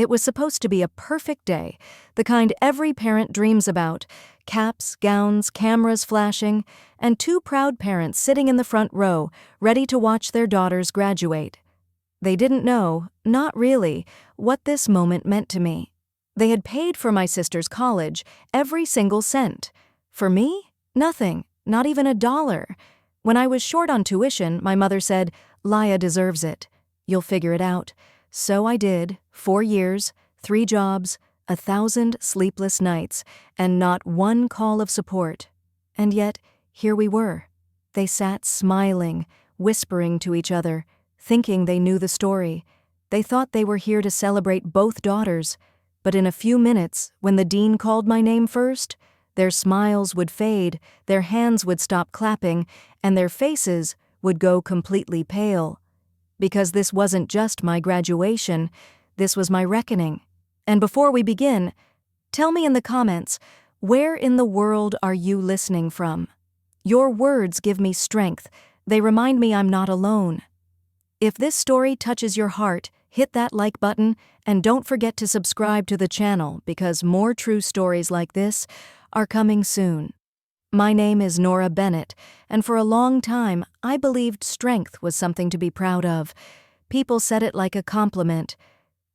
It was supposed to be a perfect day, the kind every parent dreams about: caps, gowns, cameras flashing, and two proud parents sitting in the front row, ready to watch their daughters graduate. They didn't know, not really, what this moment meant to me. They had paid for my sister's college, every single cent. For me, nothing, not even $1. When I was short on tuition, my mother said, "Laya deserves it. You'll figure it out." So I did. 4 years, 3 jobs, 1,000 sleepless nights, and not one call of support. And yet, here we were. They sat smiling, whispering to each other, thinking they knew the story. They thought they were here to celebrate both daughters. But in a few minutes, when the dean called my name first, their smiles would fade, their hands would stop clapping, and their faces would go completely pale. Because this wasn't just my graduation, this was my reckoning. And before we begin, tell me in the comments, where in the world are you listening from? Your words give me strength. They remind me I'm not alone. If this story touches your heart, hit that like button, and don't forget to subscribe to the channel because more true stories like this are coming soon. My name is Nora Bennett, and for a long time, I believed strength was something to be proud of. People said it like a compliment.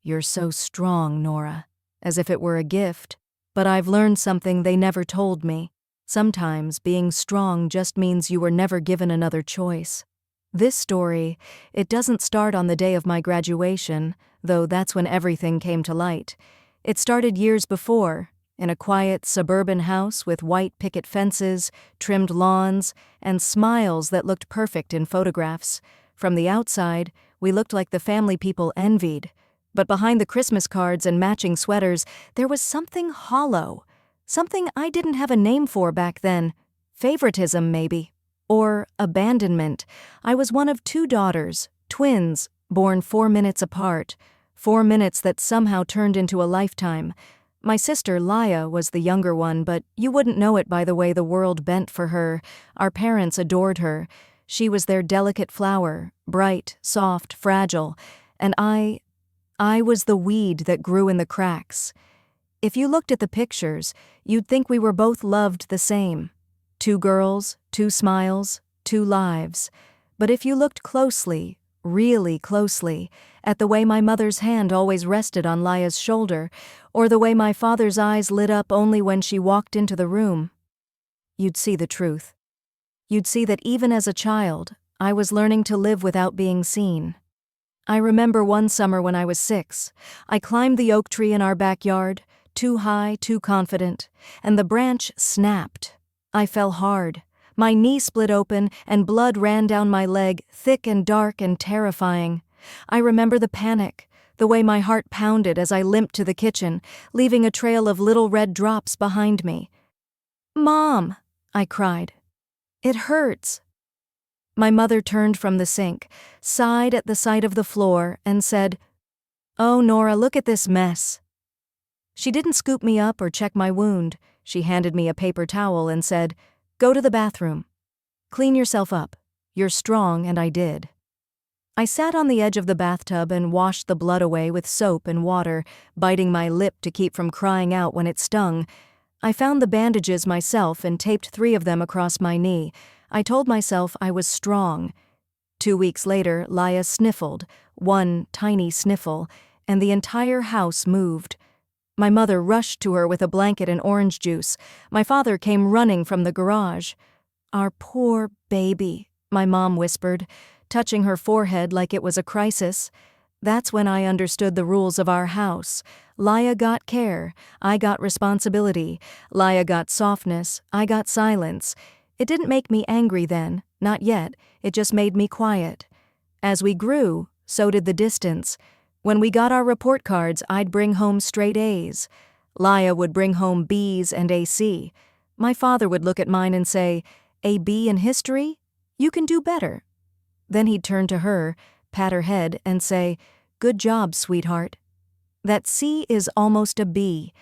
"You're so strong, Nora," as if it were a gift. But I've learned something they never told me. Sometimes being strong just means you were never given another choice. This story, it doesn't start on the day of my graduation, though that's when everything came to light. It started years before, in a quiet suburban house with white picket fences, trimmed lawns, and smiles that looked perfect in photographs. From the outside, we looked like the family people envied. But behind the Christmas cards and matching sweaters, there was something hollow. Something I didn't have a name for back then. Favoritism, maybe. Or abandonment. I was one of 2 daughters, twins, born 4 minutes apart. 4 minutes that somehow turned into a lifetime. My sister, Laya, was the younger one, but you wouldn't know it by the way the world bent for her. Our parents adored her. She was their delicate flower, bright, soft, fragile. And I was the weed that grew in the cracks. If you looked at the pictures, you'd think we were both loved the same. 2 girls, 2 smiles, 2 lives. But if you looked closely, really closely, at the way my mother's hand always rested on Laya's shoulder, or the way my father's eyes lit up only when she walked into the room, you'd see the truth. You'd see that even as a child, I was learning to live without being seen. I remember one summer when I was 6, I climbed the oak tree in our backyard, too high, too confident, and the branch snapped. I fell hard. My knee split open, and blood ran down my leg, thick and dark and terrifying. I remember the panic, the way my heart pounded as I limped to the kitchen, leaving a trail of little red drops behind me. "Mom," I cried. "It hurts." My mother turned from the sink, sighed at the sight of the floor, and said, "Oh, Nora, look at this mess." She didn't scoop me up or check my wound. She handed me a paper towel and said, "Go to the bathroom. Clean yourself up. You're strong," and I did. I sat on the edge of the bathtub and washed the blood away with soap and water, biting my lip to keep from crying out when it stung. I found the bandages myself and taped 3 of them across my knee. I told myself I was strong. 2 weeks later, Laya sniffled, one tiny sniffle, and the entire house moved. My mother rushed to her with a blanket and orange juice. My father came running from the garage. "Our poor baby," my mom whispered, touching her forehead like it was a crisis. That's when I understood the rules of our house. Laya got care, I got responsibility. Laya got softness, I got silence. It didn't make me angry then, not yet, it just made me quiet. As we grew, so did the distance. When we got our report cards, I'd bring home straight A's. Laya would bring home B's and AC. My father would look at mine and say, "A B in history? You can do better." Then he'd turn to her, pat her head, and say, "Good job, sweetheart." That C is almost a B.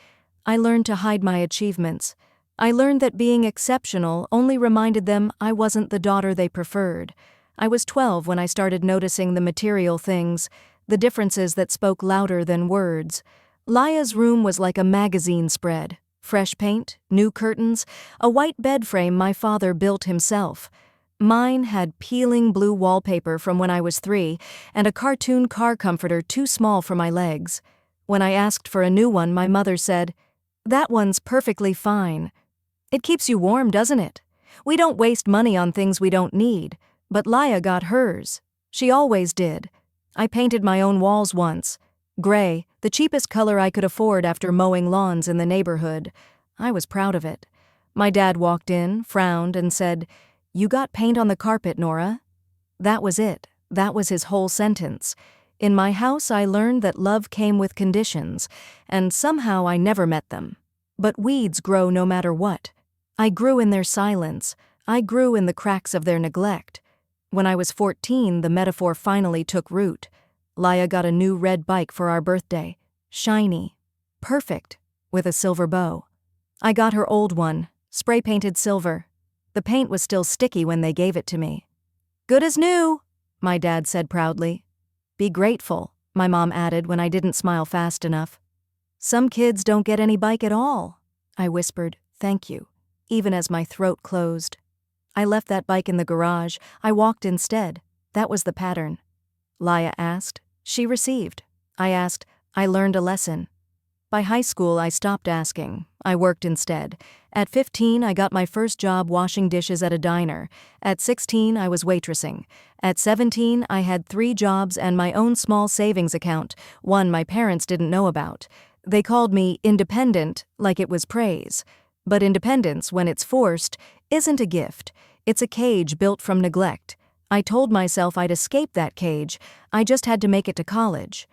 I learned to hide my achievements. I learned that being exceptional only reminded them I wasn't the daughter they preferred. I was 12 when I started noticing the material things, the differences that spoke louder than words. Laya's room was like a magazine spread. Fresh paint, new curtains, a white bed frame my father built himself. Mine had peeling blue wallpaper from when I was 3 and a cartoon car comforter too small for my legs. When I asked for a new one, my mother said, "That one's perfectly fine." It keeps you warm, doesn't it? We don't waste money on things we don't need, but Laya got hers. She always did. I painted my own walls once. Gray, the cheapest color I could afford after mowing lawns in the neighborhood. I was proud of it. My dad walked in, frowned, and said, "You got paint on the carpet, Nora." That was it. That was his whole sentence. In my house, I learned that love came with conditions, and somehow I never met them. But weeds grow no matter what. I grew in their silence. I grew in the cracks of their neglect. When I was 14, the metaphor finally took root. Laya got a new red bike for our birthday. Shiny. Perfect. With a silver bow. I got her old one, spray-painted silver. The paint was still sticky when they gave it to me. "Good as new," my dad said proudly. "Be grateful," my mom added when I didn't smile fast enough. "Some kids don't get any bike at all," I whispered, "Thank you," even as my throat closed. I left that bike in the garage. I walked instead. That was the pattern. Laya asked. She received. I asked. I learned a lesson. By high school, I stopped asking. I worked instead. At 15, I got my first job washing dishes at a diner. At 16, I was waitressing. At 17, I had 3 jobs and my own small savings account, one my parents didn't know about. They called me independent, like it was praise. But independence, when it's forced, isn't a gift. It's a cage built from neglect. I told myself I'd escape that cage. I just had to make it to college.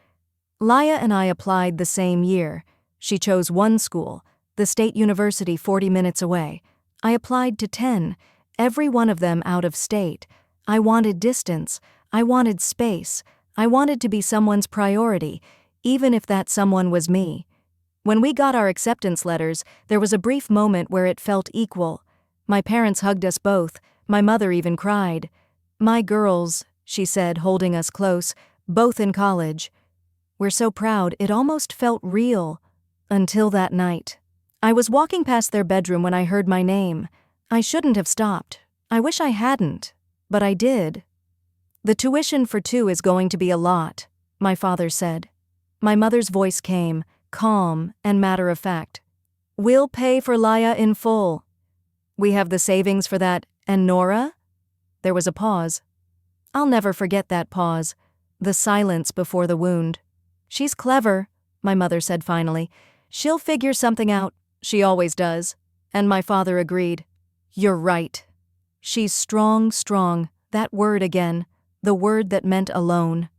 Laya and I applied the same year. She chose one school, the state university 40 minutes away. I applied to 10, every one of them out of state. I wanted distance. I wanted space. I wanted to be someone's priority, even if that someone was me. When we got our acceptance letters, there was a brief moment where it felt equal. My parents hugged us both. My mother even cried. "My girls," she said, holding us close, "both in college. We're so proud, it almost felt real." Until that night. I was walking past their bedroom when I heard my name. I shouldn't have stopped. I wish I hadn't. But I did. "The tuition for 2 is going to be a lot," my father said. My mother's voice came, calm and matter-of-fact. "We'll pay for Laya in full." "We have the savings for that, and Nora?" There was a pause. I'll never forget that pause, the silence before the wound. "She's clever," my mother said finally. "She'll figure something out. She always does." And my father agreed. "You're right. She's strong, that word again, the word that meant alone."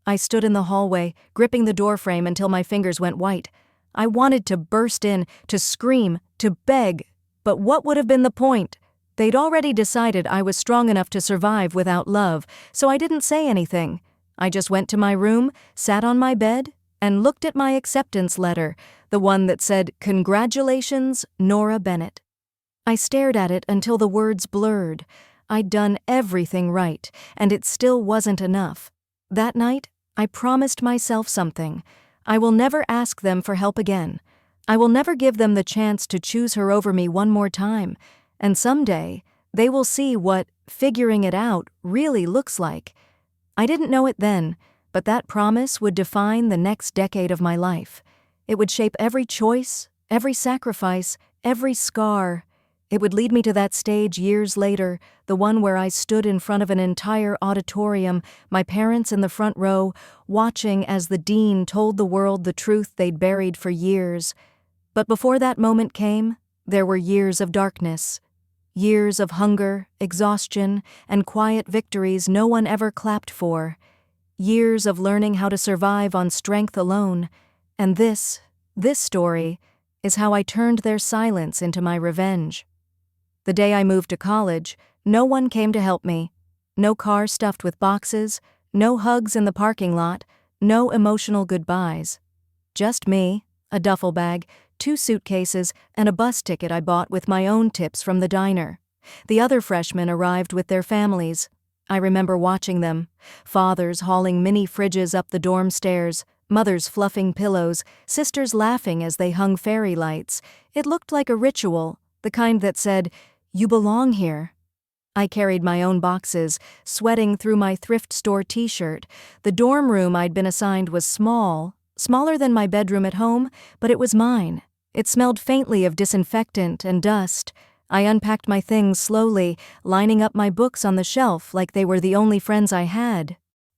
I stood in the hallway, gripping the doorframe until my fingers went white. I wanted to burst in, to scream, to beg, but what would have been the point? They'd already decided I was strong enough to survive without love, so I didn't say anything. I just went to my room, sat on my bed, and looked at my acceptance letter, the one that said, "Congratulations, Nora Bennett." I stared at it until the words blurred. I'd done everything right, and it still wasn't enough. That night, I promised myself something. I will never ask them for help again. I will never give them the chance to choose her over me one more time. And someday, they will see what figuring it out really looks like. I didn't know it then, but that promise would define the next decade of my life. It would shape every choice, every sacrifice, every scar. It would lead me to that stage years later, the one where I stood in front of an entire auditorium, my parents in the front row, watching as the dean told the world the truth they'd buried for years. But before that moment came, there were years of darkness. Years of hunger, exhaustion, and quiet victories no one ever clapped for. Years of learning how to survive on strength alone. And this story, is how I turned their silence into my revenge. The day I moved to college, no one came to help me. No car stuffed with boxes, no hugs in the parking lot, no emotional goodbyes. Just me, a duffel bag, 2 suitcases, and a bus ticket I bought with my own tips from the diner. The other freshmen arrived with their families. I remember watching them. Fathers hauling mini fridges up the dorm stairs, mothers fluffing pillows, sisters laughing as they hung fairy lights. It looked like a ritual, the kind that said, "You belong here." I carried my own boxes, sweating through my thrift store t-shirt. The dorm room I'd been assigned was small, smaller than my bedroom at home, but it was mine. It smelled faintly of disinfectant and dust. I unpacked my things slowly, lining up my books on the shelf like they were the only friends I had.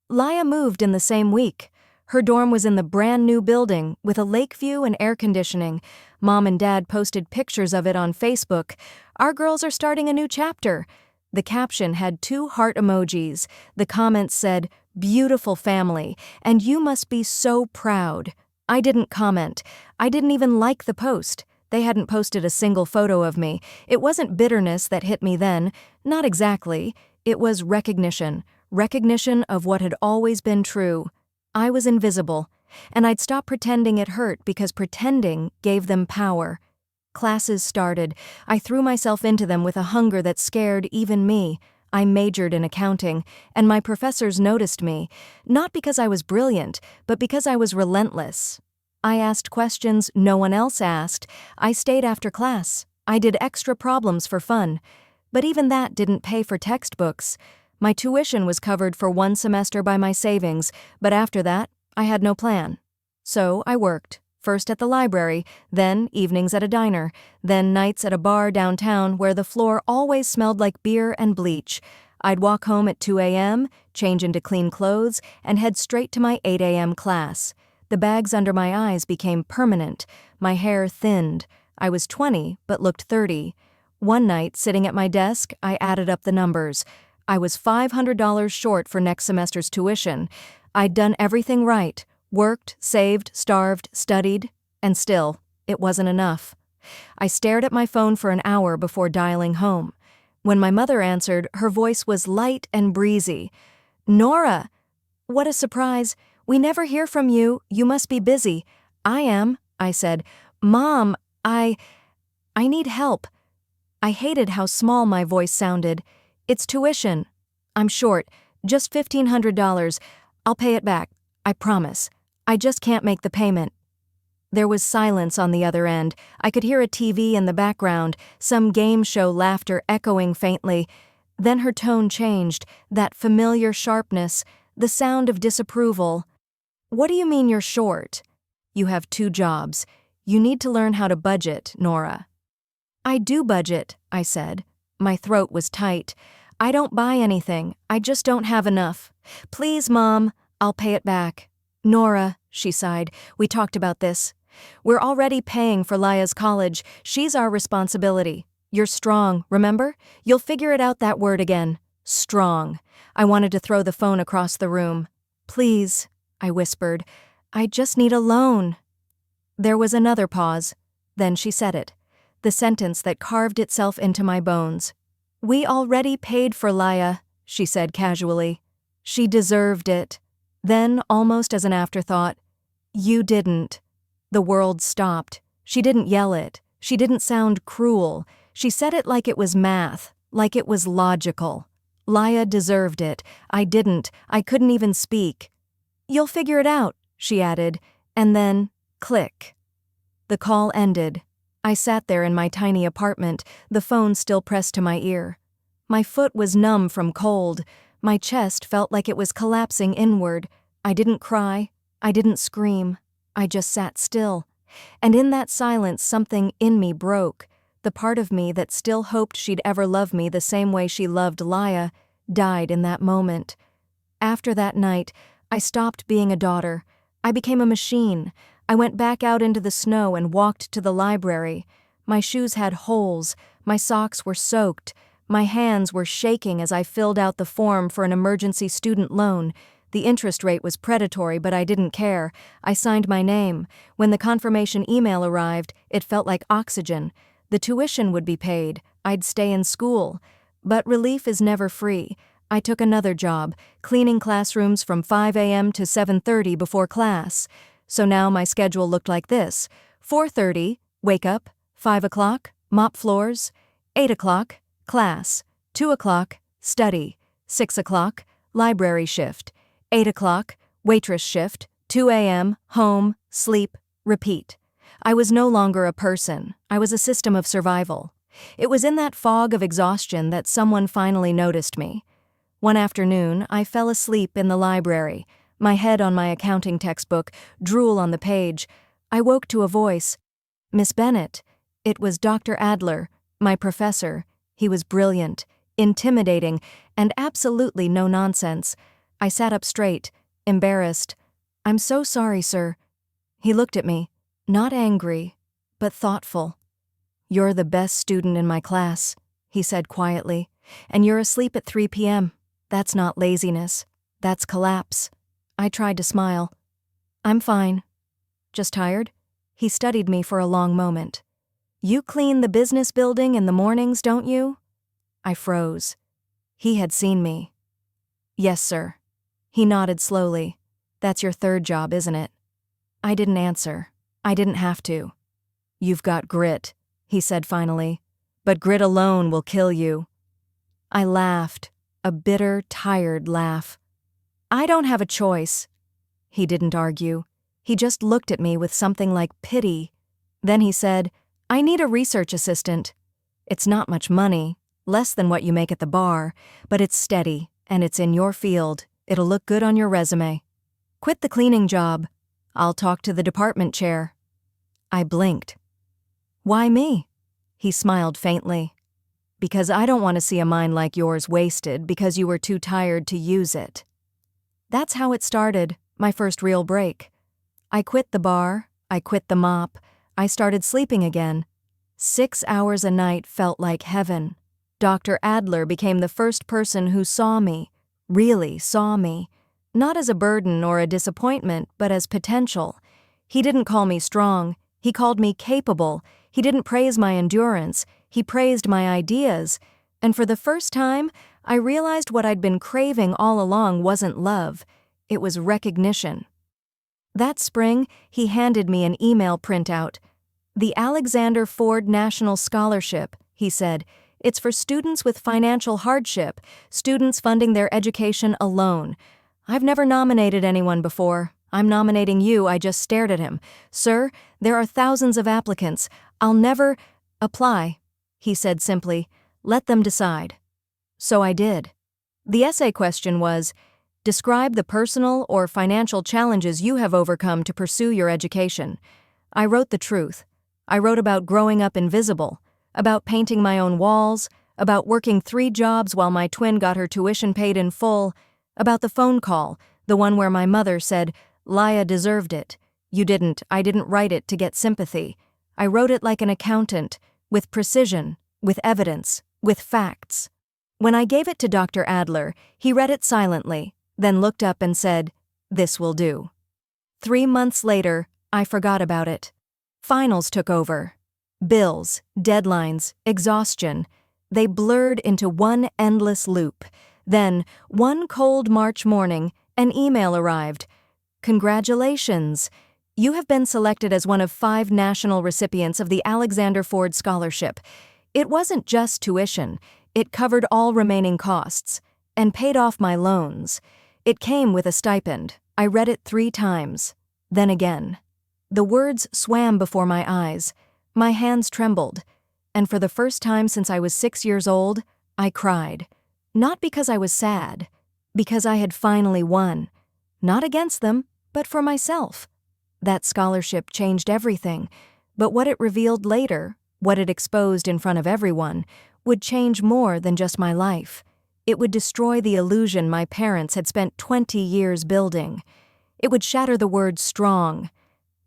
Laya moved in the same week. Her dorm was in the brand new building, with a lake view and air conditioning. Mom and Dad posted pictures of it on Facebook. "Our girls are starting a new chapter." The caption had 2 heart emojis. The comments said, "Beautiful family, and you must be so proud." I didn't comment. I didn't even like the post. They hadn't posted a single photo of me. It wasn't bitterness that hit me then. Not exactly. It was recognition. Recognition of what had always been true. I was invisible, and I'd stop pretending it hurt because pretending gave them power. Classes started. I threw myself into them with a hunger that scared even me. I majored in accounting, and my professors noticed me, not because I was brilliant, but because I was relentless. I asked questions no one else asked. I stayed after class. I did extra problems for fun. But even that didn't pay for textbooks. My tuition was covered for 1 semester by my savings, but after that, I had no plan. So I worked. First at the library, then evenings at a diner, then nights at a bar downtown where the floor always smelled like beer and bleach. I'd walk home at 2 a.m., change into clean clothes, and head straight to my 8 a.m. class. The bags under my eyes became permanent. My hair thinned. I was 20, but looked 30. One night, sitting at my desk, I added up the numbers. I was $500 short for next semester's tuition. I'd done everything right. Worked, saved, starved, studied, and still, it wasn't enough. I stared at my phone for an hour before dialing home. When my mother answered, her voice was light and breezy. "Nora!" "What a surprise. We never hear from you. You must be busy." "I am," I said. "Mom, I need help." I hated how small my voice sounded. "It's tuition. I'm short. Just $1,500. I'll pay it back. I promise. I just can't make the payment." There was silence on the other end. I could hear a TV in the background, some game show laughter echoing faintly. Then her tone changed, that familiar sharpness, the sound of disapproval. "What do you mean you're short? You have 2 jobs. You need to learn how to budget, Nora." "I do budget," I said. My throat was tight. "I don't buy anything. I just don't have enough. Please, Mom, I'll pay it back." "Nora," she sighed, "we talked about this. We're already paying for Laya's college. She's our responsibility. You're strong, remember? You'll figure it out, that word again. Strong." I wanted to throw the phone across the room. "Please," I whispered. "I just need a loan." There was another pause. Then she said it. The sentence that carved itself into my bones. "We already paid for Laya," she said casually. "She deserved it." Then, almost as an afterthought, "You didn't." The world stopped. She didn't yell it. She didn't sound cruel. She said it like it was math, like it was logical. Laya deserved it. I didn't. I couldn't even speak. "You'll figure it out," she added, and then, click. The call ended. I sat there in my tiny apartment, the phone still pressed to my ear. My foot was numb from cold. My chest felt like it was collapsing inward. I didn't cry. I didn't scream. I just sat still. And in that silence, something in me broke. The part of me that still hoped she'd ever love me the same way she loved Laya died in that moment. After that night, I stopped being a daughter. I became a machine. I went back out into the snow and walked to the library. My shoes had holes. My socks were soaked. My hands were shaking as I filled out the form for an emergency student loan. The interest rate was predatory, but I didn't care. I signed my name. When the confirmation email arrived, it felt like oxygen. The tuition would be paid. I'd stay in school. But relief is never free. I took another job, cleaning classrooms from 5 a.m. to 7:30 before class. So now my schedule looked like this: 4:30, wake up; 5 o'clock, mop floors; 8 o'clock, class; 2 o'clock, study; 6 o'clock, library shift. 8 o'clock, waitress shift. 2 a.m., home, sleep, repeat. I was no longer a person. I was a system of survival. It was in that fog of exhaustion that someone finally noticed me. One afternoon, I fell asleep in the library, my head on my accounting textbook, drool on the page. I woke to a voice. "Miss Bennett." It was Dr. Adler, my professor. He was brilliant, intimidating, and absolutely no nonsense. I sat up straight, embarrassed. "I'm so sorry, sir." He looked at me, not angry, but thoughtful. "You're the best student in my class," he said quietly, "and you're asleep at 3 p.m. That's not laziness. That's collapse." I tried to smile. "I'm fine. Just tired?" He studied me for a long moment. "You clean the business building in the mornings, don't you?" I froze. He had seen me. "Yes, sir." He nodded slowly. "That's your third job, isn't it?" I didn't answer. I didn't have to. "You've got grit," he said finally. "But grit alone will kill you." I laughed, a bitter, tired laugh. "I don't have a choice." He didn't argue. He just looked at me with something like pity. Then he said, "I need a research assistant. It's not much money, less than what you make at the bar, but it's steady, and it's in your field. It'll look good on your resume. Quit the cleaning job. I'll talk to the department chair." I blinked. "Why me?" He smiled faintly. "Because I don't want to see a mind like yours wasted because you were too tired to use it." That's how it started, my first real break. I quit the bar, I quit the mop, I started sleeping again. 6 hours a night felt like heaven. Dr. Adler became the first person who saw me, really saw me, not as a burden or a disappointment, but as potential. He didn't call me strong, he called me capable. He didn't praise my endurance, he praised my ideas. And for the first time, I realized what I'd been craving all along wasn't love, it was recognition. That spring, he handed me an email printout. "The Alexander Ford National Scholarship," he said. "It's for students with financial hardship, students funding their education alone. I've never nominated anyone before. I'm nominating you." I just stared at him. "Sir, there are thousands of applicants. I'll never—" "Apply," he said simply. "Let them decide." So I did. The essay question was, describe the personal or financial challenges you have overcome to pursue your education. I wrote the truth. I wrote about growing up invisible, about painting my own walls, about working 3 jobs while my twin got her tuition paid in full, about the phone call, the one where my mother said, "Laya deserved it. You didn't. I didn't write it to get sympathy. I wrote it like an accountant, with precision, with evidence, with facts." When I gave it to Dr. Adler, he read it silently, then looked up and said, "This will do." 3 months later, I forgot about it. Finals took over. Bills, deadlines, exhaustion. They blurred into one endless loop. Then, one cold March morning, an email arrived. "Congratulations! You have been selected as one of 5 national recipients of the Alexander Ford Scholarship." It wasn't just tuition. It covered all remaining costs, and paid off my loans. It came with a stipend. I read it 3 times. Then again. The words swam before my eyes. My hands trembled. And for the first time since I was 6 years old, I cried. Not because I was sad. Because I had finally won. Not against them, but for myself. That scholarship changed everything. But what it revealed later, what it exposed in front of everyone, would change more than just my life. It would destroy the illusion my parents had spent 20 years building. It would shatter the word strong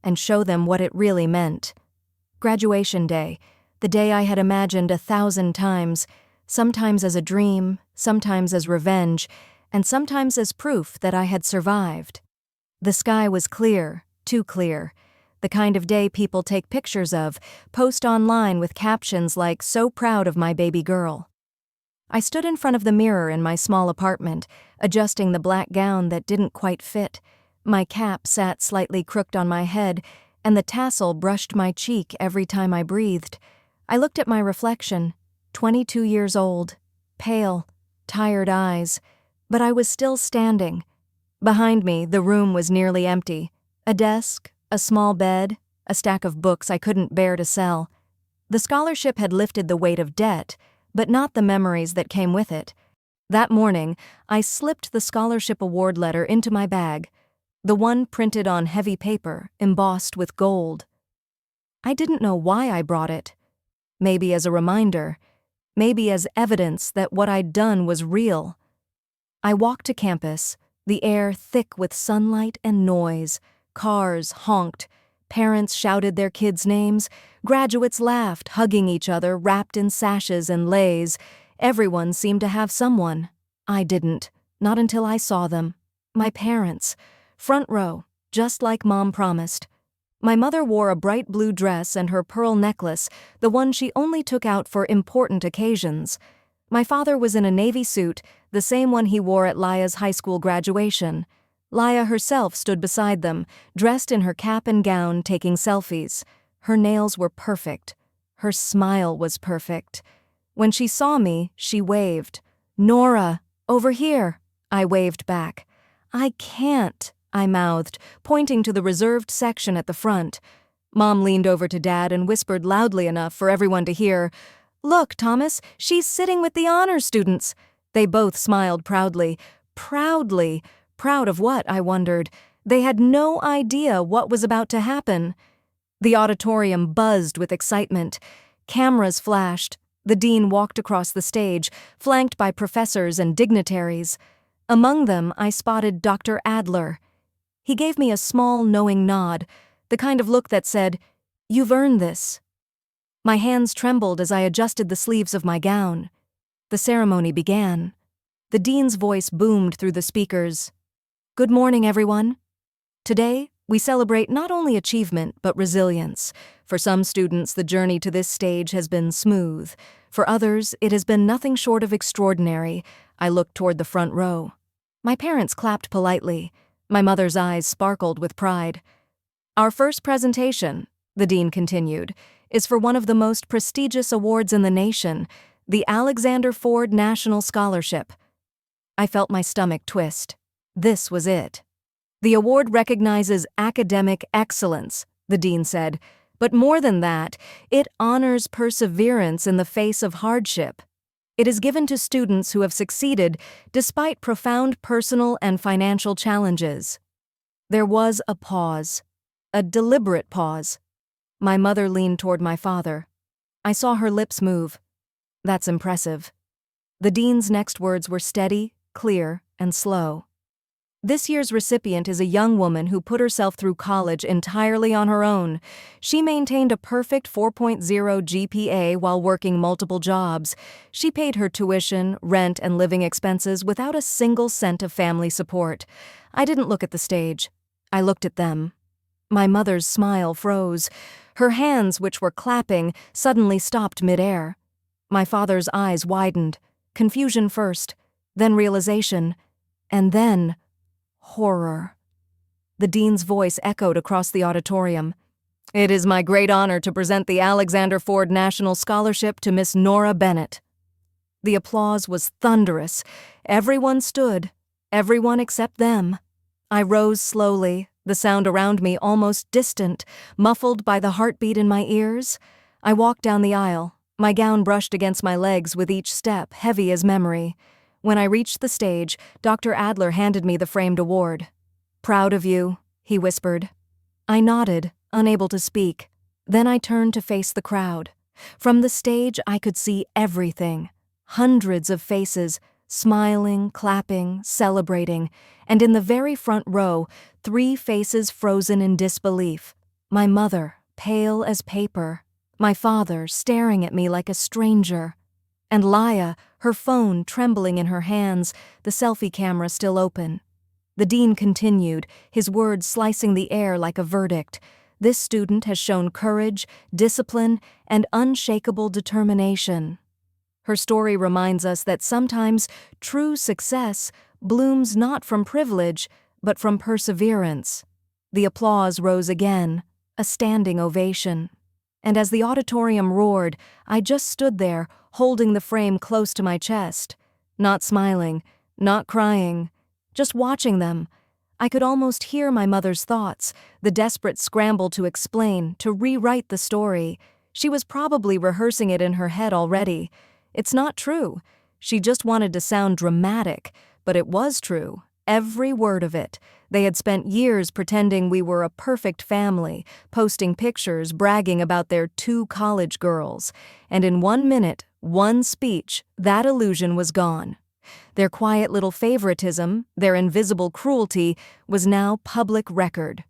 and show them what it really meant. Graduation day, the day I had imagined 1,000 times, sometimes as a dream, sometimes as revenge, and sometimes as proof that I had survived. The sky was clear, too clear. The kind of day people take pictures of, post online with captions like, "So proud of my baby girl." I stood in front of the mirror in my small apartment, adjusting the black gown that didn't quite fit. My cap sat slightly crooked on my head, and the tassel brushed my cheek every time I breathed. I looked at my reflection, 22 years old, pale, tired eyes, but I was still standing. Behind me, the room was nearly empty. A desk, a small bed, a stack of books I couldn't bear to sell. The scholarship had lifted the weight of debt, but not the memories that came with it. That morning, I slipped the scholarship award letter into my bag, the one printed on heavy paper, embossed with gold. I didn't know why I brought it. Maybe as a reminder, maybe as evidence that what I'd done was real. I walked to campus, the air thick with sunlight and noise. Cars honked, parents shouted their kids' names, graduates laughed, hugging each other, wrapped in sashes and leis. Everyone seemed to have someone. I didn't, not until I saw them. My parents. Front row, just like Mom promised. My mother wore a bright blue dress and her pearl necklace, the one she only took out for important occasions. My father was in a navy suit, the same one he wore at Laya's high school graduation. Laya herself stood beside them, dressed in her cap and gown, taking selfies. Her nails were perfect. Her smile was perfect. When she saw me, she waved. "Nora, over here," I waved back. "I can't," I mouthed, pointing to the reserved section at the front. Mom leaned over to Dad and whispered loudly enough for everyone to hear, "Look, Thomas, she's sitting with the honors students." They both smiled proudly. Proudly. Proud of what, I wondered. They had no idea what was about to happen. The auditorium buzzed with excitement. Cameras flashed. The dean walked across the stage, flanked by professors and dignitaries. Among them, I spotted Dr. Adler. He gave me a small, knowing nod, the kind of look that said, "You've earned this." My hands trembled as I adjusted the sleeves of my gown. The ceremony began. The dean's voice boomed through the speakers. "Good morning, everyone. Today, we celebrate not only achievement but resilience. For some students, the journey to this stage has been smooth. For others, it has been nothing short of extraordinary." I looked toward the front row. My parents clapped politely. My mother's eyes sparkled with pride. "Our first presentation," the dean continued, "is for one of the most prestigious awards in the nation, the Alexander Ford National Scholarship." I felt my stomach twist. This was it. "The award recognizes academic excellence," the dean said, "but more than that, it honors perseverance in the face of hardship. It is given to students who have succeeded despite profound personal and financial challenges." There was a pause, a deliberate pause. My mother leaned toward my father. I saw her lips move. "That's impressive." The dean's next words were steady, clear, and slow. "This year's recipient is a young woman who put herself through college entirely on her own. She maintained a perfect 4.0 GPA while working multiple jobs. She paid her tuition, rent, and living expenses without a single cent of family support." I didn't look at the stage. I looked at them. My mother's smile froze. Her hands, which were clapping, suddenly stopped midair. My father's eyes widened. Confusion first, then realization, and then horror. The dean's voice echoed across the auditorium. "It is my great honor to present the Alexander Ford National Scholarship to Miss Nora Bennett." The applause was thunderous. Everyone stood, everyone except them. I rose slowly, the sound around me almost distant, muffled by the heartbeat in my ears. I walked down the aisle. My gown brushed against my legs with each step, heavy as memory. When I reached the stage, Dr. Adler handed me the framed award. "Proud of you," he whispered. I nodded, unable to speak. Then I turned to face the crowd. From the stage, I could see everything. Hundreds of faces, smiling, clapping, celebrating, and in the very front row, 3 faces frozen in disbelief. My mother, pale as paper. My father, staring at me like a stranger. And Laya, her phone trembling in her hands, the selfie camera still open. The dean continued, his words slicing the air like a verdict. "This student has shown courage, discipline, and unshakable determination." Her story reminds us that sometimes true success blooms not from privilege, but from perseverance. The applause rose again, a standing ovation. And as the auditorium roared, I just stood there, holding the frame close to my chest. not smiling, not crying, just watching them. I could almost hear my mother's thoughts, the desperate scramble to explain, to rewrite the story. She was probably rehearsing it in her head already. It's not true. She just wanted to sound dramatic, but it was true. Every word of it. They had spent years pretending we were a perfect family, posting pictures, bragging about their 2 college girls. And in 1 minute, 1 speech, that illusion was gone. Their quiet little favoritism, their invisible cruelty, was now public record.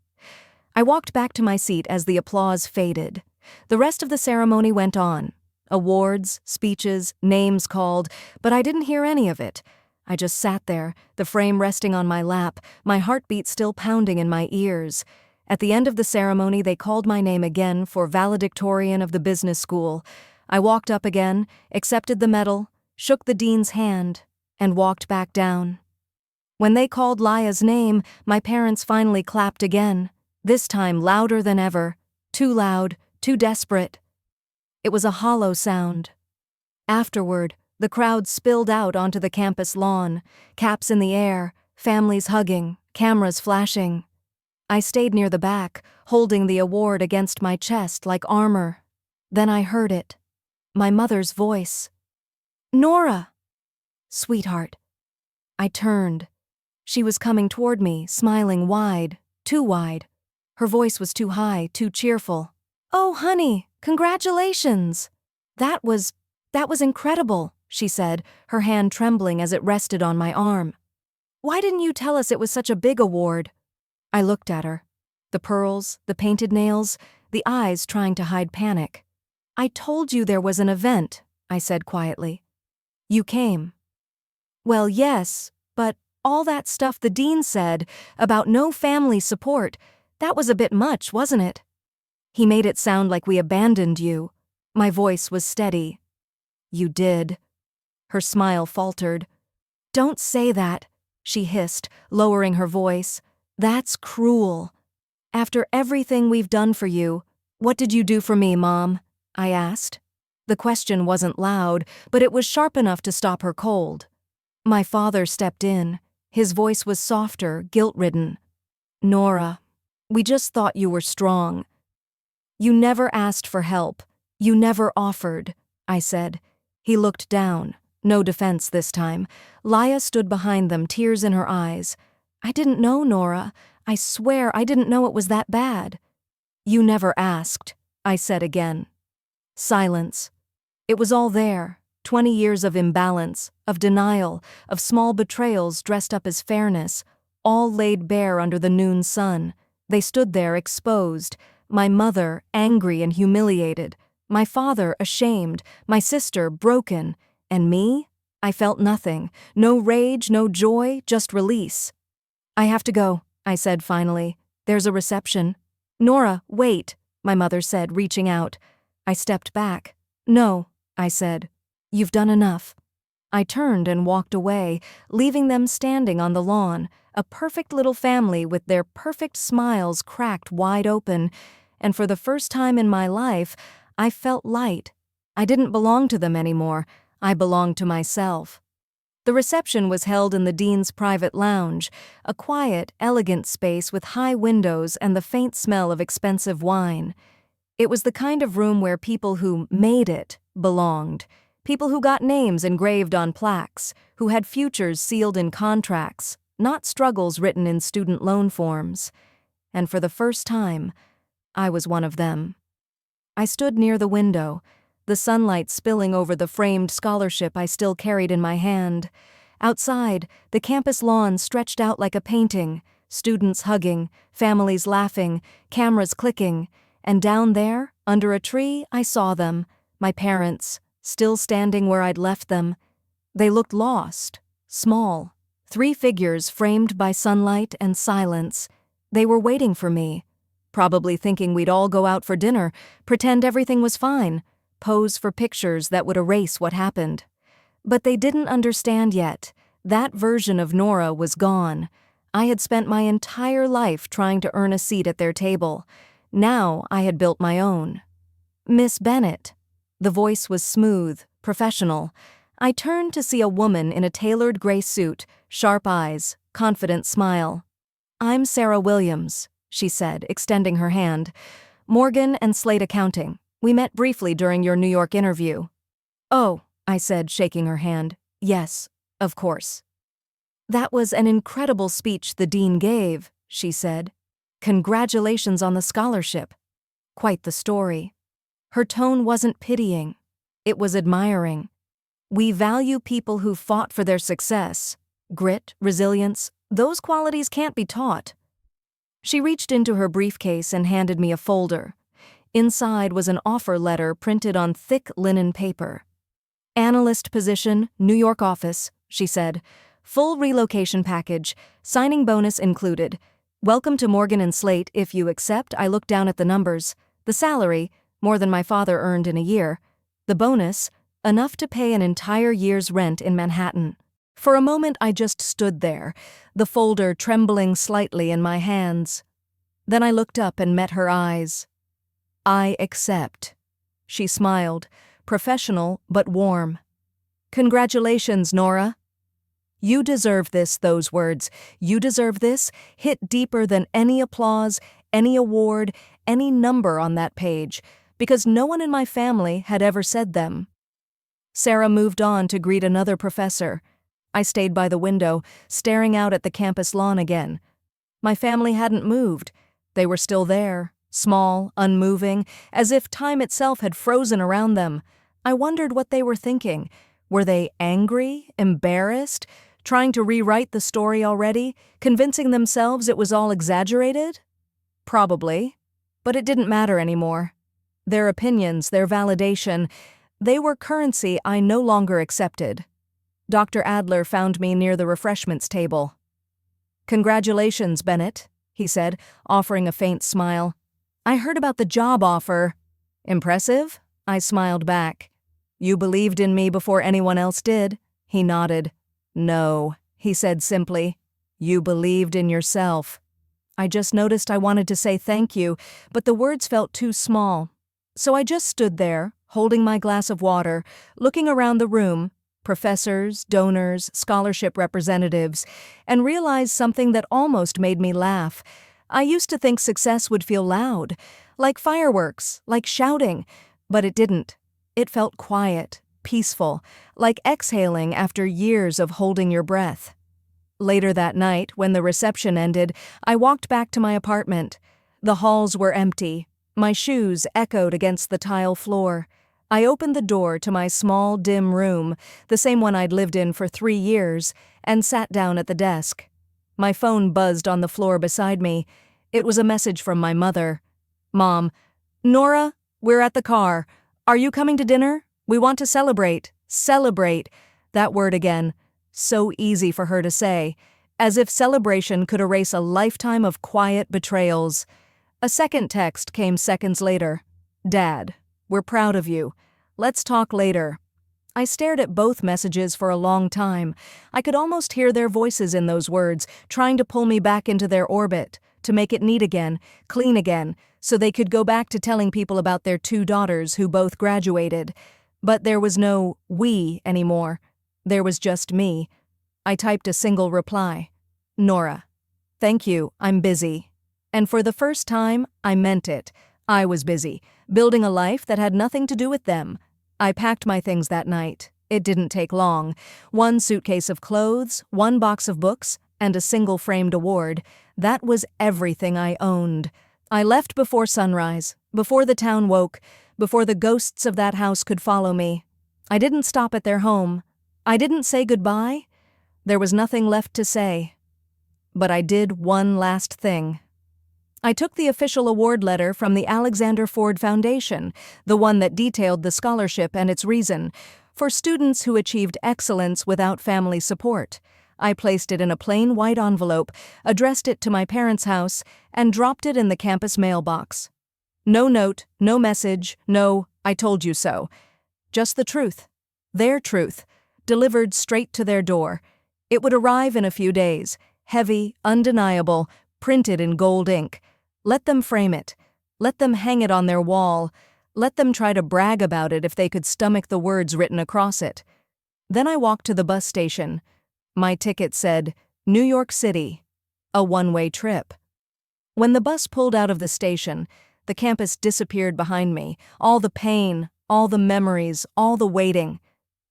I walked back to my seat as the applause faded. The rest of the ceremony went on. Awards, speeches, names called, but I didn't hear any of it. I just sat there, the frame resting on my lap, my heartbeat still pounding in my ears. At the end of the ceremony, they called my name again for valedictorian of the business school. I walked up again, accepted the medal, shook the dean's hand, and walked back down. When they called Laya's name, my parents finally clapped again, this time louder than ever. Too loud, too desperate. It was a hollow sound. Afterward, the crowd spilled out onto the campus lawn, caps in the air, families hugging, cameras flashing. I stayed near the back, holding the award against my chest like armor. Then I heard it. My mother's voice. "Nora!" "Sweetheart." I turned. She was coming toward me, smiling wide, too wide. Her voice was too high, too cheerful. "Oh, honey, congratulations!" That was incredible," she said, her hand trembling as it rested on my arm. "Why didn't you tell us it was such a big award?" I looked at her. The pearls, the painted nails, the eyes trying to hide panic. "I told you there was an event," I said quietly. "You came." "Well, yes, but all that stuff the dean said about no family support, that was a bit much, wasn't it? He made it sound like we abandoned you." My voice was steady. "You did." Her smile faltered. "Don't say that," she hissed, lowering her voice. "That's cruel. After everything we've done for you, what did you do for me, Mom?" I asked. The question wasn't loud, but it was sharp enough to stop her cold. My father stepped in. His voice was softer, guilt-ridden. "Nora, we just thought you were strong. You never asked for help. You never offered," I said. He looked down. No defense this time. Laya stood behind them, tears in her eyes. "I didn't know, Nora. I swear I didn't know it was that bad." "You never asked," I said again. Silence. It was all there. 20 years of imbalance, of denial, of small betrayals dressed up as fairness, all laid bare under the noon sun. They stood there exposed. My mother, angry and humiliated. My father, ashamed. My sister, broken. And me? I felt nothing. No rage, no joy, just release. "I have to go," I said finally. "There's a reception." "Nora, wait," my mother said, reaching out. I stepped back. "No," I said. "You've done enough." I turned and walked away, leaving them standing on the lawn, a perfect little family with their perfect smiles cracked wide open, and for the first time in my life, I felt light. I didn't belong to them anymore. I belonged to myself. The reception was held in the dean's private lounge, a quiet, elegant space with high windows and the faint smell of expensive wine. It was the kind of room where people who made it belonged. People who got names engraved on plaques, who had futures sealed in contracts, not struggles written in student loan forms. And for the first time, I was one of them. I stood near the window, the sunlight spilling over the framed scholarship I still carried in my hand. Outside, the campus lawn stretched out like a painting, students hugging, families laughing, cameras clicking, and down there, under a tree, I saw them, my parents, still standing where I'd left them. They looked lost, small, 3 figures framed by sunlight and silence. They were waiting for me, probably thinking we'd all go out for dinner, pretend everything was fine, pose for pictures that would erase what happened. But they didn't understand yet. That version of Nora was gone. I had spent my entire life trying to earn a seat at their table. Now I had built my own. "Miss Bennett." The voice was smooth, professional. I turned to see a woman in a tailored gray suit, sharp eyes, confident smile. "I'm Sarah Williams," she said, extending her hand. "Morgan and Slate Accounting. We met briefly during your New York interview." "Oh," I said, shaking her hand. "Yes, of course." "That was an incredible speech the dean gave," she said. "Congratulations on the scholarship." Quite the story. Her tone wasn't pitying. It was admiring. "We value people who fought for their success. Grit, resilience, those qualities can't be taught." She reached into her briefcase and handed me a folder. Inside was an offer letter printed on thick linen paper. "Analyst position, New York office," she said. "Full relocation package, signing bonus included. Welcome to Morgan and Slate. If you accept," I looked down at the numbers. "The salary, more than my father earned in a year. The bonus, enough to pay an entire year's rent in Manhattan." For a moment I just stood there, the folder trembling slightly in my hands. Then I looked up and met her eyes. "I accept." She smiled, professional but warm. "Congratulations, Nora." "You deserve this," those words. "You deserve this," hit deeper than any applause, any award, any number on that page, because no one in my family had ever said them. Sarah moved on to greet another professor. I stayed by the window, staring out at the campus lawn again. My family hadn't moved. They were still there, small, unmoving, as if time itself had frozen around them. I wondered what they were thinking. Were they angry, embarrassed, trying to rewrite the story already, convincing themselves it was all exaggerated? Probably. But it didn't matter anymore. Their opinions, their validation, they were currency I no longer accepted. Dr. Adler found me near the refreshments table. "Congratulations, Bennett," he said, offering a faint smile. "I heard about the job offer." "Impressive?" I smiled back. "You believed in me before anyone else did." He nodded. "No," he said simply. "You believed in yourself." I just noticed I wanted to say thank you, but the words felt too small. So I just stood there, holding my glass of water, looking around the room, professors, donors, scholarship representatives, and realized something that almost made me laugh. I used to think success would feel loud, like fireworks, like shouting, but it didn't. It felt quiet, peaceful, like exhaling after years of holding your breath. Later that night, when the reception ended, I walked back to my apartment. The halls were empty. My shoes echoed against the tile floor. I opened the door to my small, dim room, the same one I'd lived in for 3 years, and sat down at the desk. My phone buzzed on the floor beside me. It was a message from my mother. "Mom, Nora, we're at the car. Are you coming to dinner? We want to celebrate." Celebrate. That word again. So easy for her to say. As if celebration could erase a lifetime of quiet betrayals. A second text came seconds later. "Dad, we're proud of you. Let's talk later." I stared at both messages for a long time. I could almost hear their voices in those words, trying to pull me back into their orbit, to make it neat again, clean again, so they could go back to telling people about their 2 daughters who both graduated. But there was no "we" anymore. There was just me. I typed a single reply. "Nora, thank you, I'm busy." And for the first time, I meant it. I was busy, building a life that had nothing to do with them. I packed my things that night. It didn't take long. 1 suitcase of clothes, 1 box of books, and a single framed award. That was everything I owned. I left before sunrise, before the town woke, before the ghosts of that house could follow me. I didn't stop at their home. I didn't say goodbye. There was nothing left to say. But I did one last thing. I took the official award letter from the Alexander Ford Foundation, the one that detailed the scholarship and its reason, for students who achieved excellence without family support. I placed it in a plain white envelope, addressed it to my parents' house, and dropped it in the campus mailbox. No note, no message, no "I told you so." Just the truth. Their truth, delivered straight to their door. It would arrive in a few days, heavy, undeniable, printed in gold ink. Let them frame it. Let them hang it on their wall. Let them try to brag about it if they could stomach the words written across it. Then I walked to the bus station. My ticket said, New York City, a one-way trip. When the bus pulled out of the station, the campus disappeared behind me, all the pain, all the memories, all the waiting.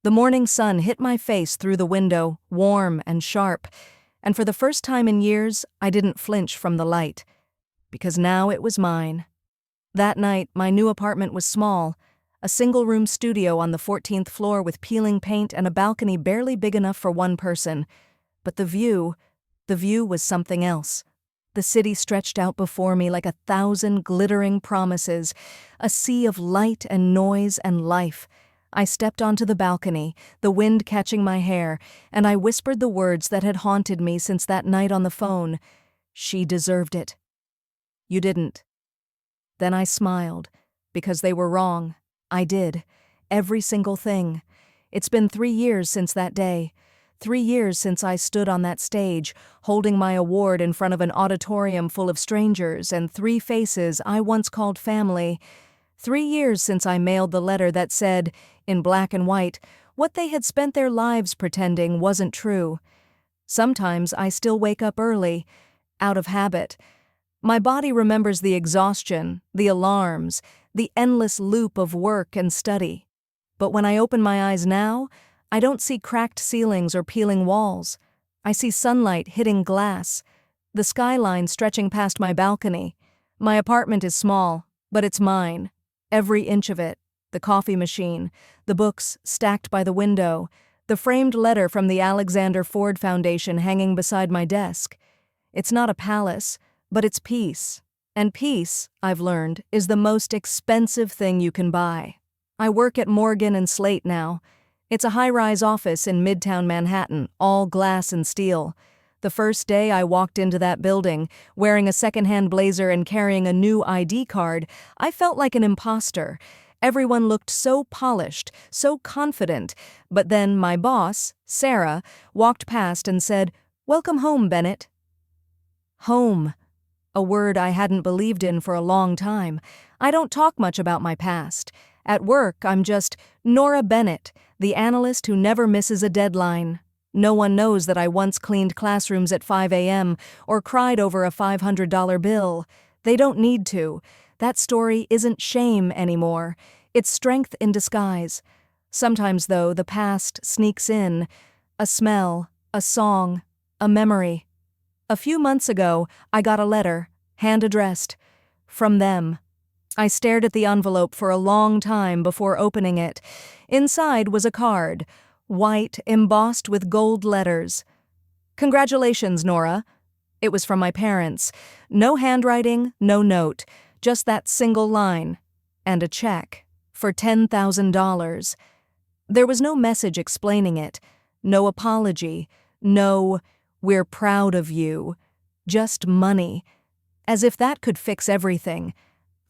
The morning sun hit my face through the window, warm and sharp, and for the first time in years, I didn't flinch from the light, because now it was mine. That night, my new apartment was small, a single-room studio on the 14th floor with peeling paint and a balcony barely big enough for one person. But the view was something else. The city stretched out before me like 1,000 glittering promises, a sea of light and noise and life. I stepped onto the balcony, the wind catching my hair, and I whispered the words that had haunted me since that night on the phone. She deserved it. You didn't. Then I smiled, because they were wrong. I did. Every single thing. It's been 3 years since that day. 3 years since I stood on that stage, holding my award in front of an auditorium full of strangers and 3 faces I once called family. 3 years since I mailed the letter that said, in black and white, what they had spent their lives pretending wasn't true. Sometimes I still wake up early, out of habit. My body remembers the exhaustion, the alarms, the endless loop of work and study. But when I open my eyes now, I don't see cracked ceilings or peeling walls. I see sunlight hitting glass, the skyline stretching past my balcony. My apartment is small, but it's mine. Every inch of it. The coffee machine, the books stacked by the window, the framed letter from the Alexander Ford Foundation hanging beside my desk. It's not a palace, but it's peace. And peace, I've learned, is the most expensive thing you can buy. I work at Morgan & Slate now. It's a high-rise office in Midtown Manhattan, all glass and steel. The first day I walked into that building, wearing a secondhand blazer and carrying a new ID card, I felt like an imposter. Everyone looked so polished, so confident, but then my boss, Sarah, walked past and said, "Welcome home, Bennett." Home. A word I hadn't believed in for a long time. I don't talk much about my past. At work, I'm just Nora Bennett, the analyst who never misses a deadline. No one knows that I once cleaned classrooms at 5 a.m. or cried over a $500 bill. They don't need to. That story isn't shame anymore. It's strength in disguise. Sometimes, though, the past sneaks in. A smell, a song, a memory. A few months ago, I got a letter, hand-addressed, from them. I stared at the envelope for a long time before opening it. Inside was a card, white, embossed with gold letters. "Congratulations, Nora." It was from my parents. No handwriting, no note, just that single line. And a check for $10,000. There was no message explaining it, no apology, no "we're proud of you," just money. As if that could fix everything.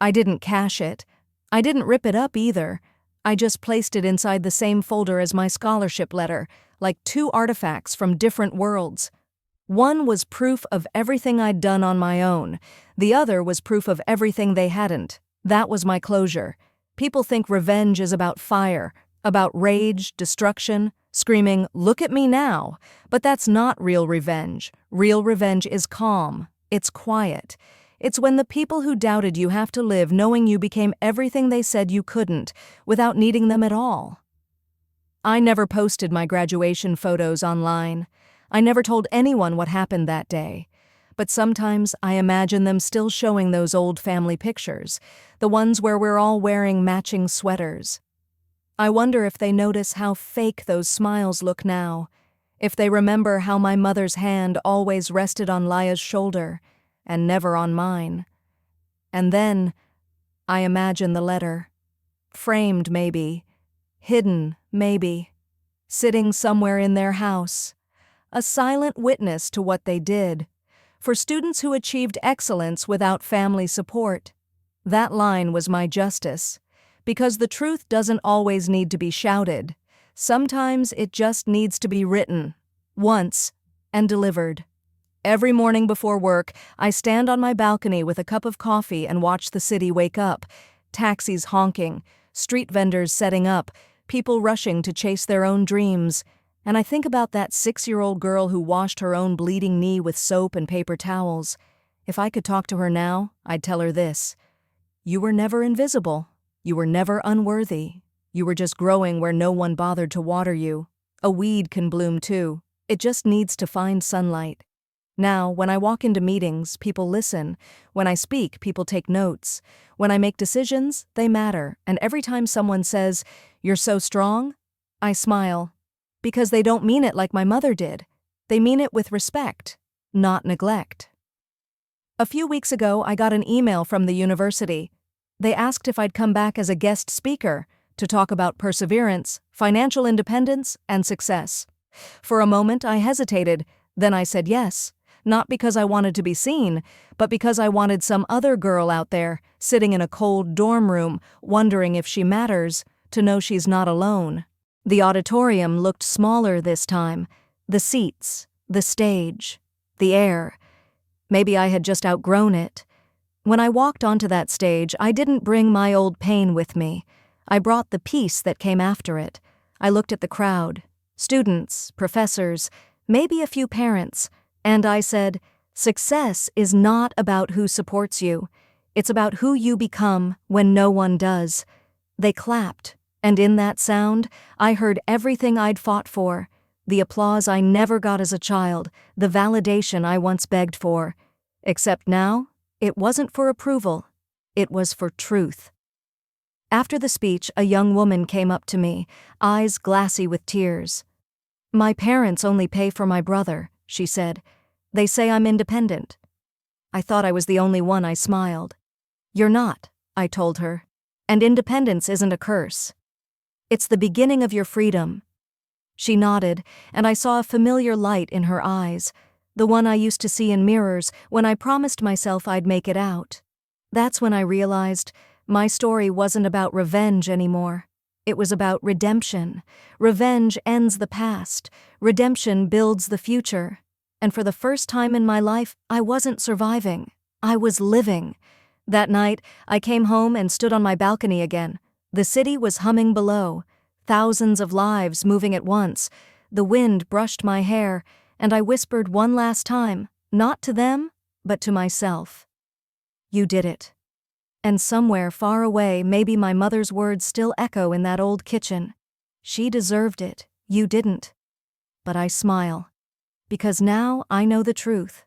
I didn't cash it. I didn't rip it up either. I just placed it inside the same folder as my scholarship letter, like 2 artifacts from different worlds. One was proof of everything I'd done on my own. The other was proof of everything they hadn't. That was my closure. People think revenge is about fire, about rage, destruction, screaming, "Look at me now." But that's not real revenge. Real revenge is calm. It's quiet. It's when the people who doubted you have to live knowing you became everything they said you couldn't, without needing them at all. I never posted my graduation photos online. I never told anyone what happened that day. But sometimes I imagine them still showing those old family pictures, the ones where we're all wearing matching sweaters. I wonder if they notice how fake those smiles look now, if they remember how my mother's hand always rested on Laya's shoulder and never on mine. And then I imagine the letter, framed maybe, hidden maybe, sitting somewhere in their house, a silent witness to what they did, for students who achieved excellence without family support. That line was my justice, because the truth doesn't always need to be shouted. Sometimes it just needs to be written, once, and delivered. Every morning before work, I stand on my balcony with a cup of coffee and watch the city wake up. Taxis honking, street vendors setting up, people rushing to chase their own dreams, and I think about that 6-year-old girl who washed her own bleeding knee with soap and paper towels. If I could talk to her now, I'd tell her this: you were never invisible. You were never unworthy. You were just growing where no one bothered to water you. A weed can bloom too. It just needs to find sunlight. Now, when I walk into meetings, people listen. When I speak, people take notes. When I make decisions, they matter. And every time someone says, "You're so strong," I smile. Because they don't mean it like my mother did. They mean it with respect, not neglect. A few weeks ago, I got an email from the university. They asked if I'd come back as a guest speaker to talk about perseverance, financial independence, and success. For a moment, I hesitated. Then I said yes. Not because I wanted to be seen, but because I wanted some other girl out there, sitting in a cold dorm room, wondering if she matters, to know she's not alone. The auditorium looked smaller this time. The seats, the stage, the air. Maybe I had just outgrown it. When I walked onto that stage, I didn't bring my old pain with me. I brought the peace that came after it. I looked at the crowd, students, professors, maybe a few parents, and I said, success is not about who supports you. It's about who you become when no one does. They clapped, and in that sound, I heard everything I'd fought for, the applause I never got as a child, the validation I once begged for. Except now, it wasn't for approval. It was for truth. After the speech, a young woman came up to me, eyes glassy with tears. "My parents only pay for my brother," she said. "They say I'm independent." I thought I was the only one. I smiled. "You're not," I told her. "And independence isn't a curse. It's the beginning of your freedom." She nodded, and I saw a familiar light in her eyes, the one I used to see in mirrors when I promised myself I'd make it out. That's when I realized my story wasn't about revenge anymore. It was about redemption. Revenge ends the past. Redemption builds the future. And for the first time in my life, I wasn't surviving. I was living. That night, I came home and stood on my balcony again. The city was humming below, thousands of lives moving at once. The wind brushed my hair, and I whispered one last time, not to them, but to myself. "You did it." And somewhere far away, maybe my mother's words still echo in that old kitchen. "She deserved it. You didn't." But I smile. Because now I know the truth.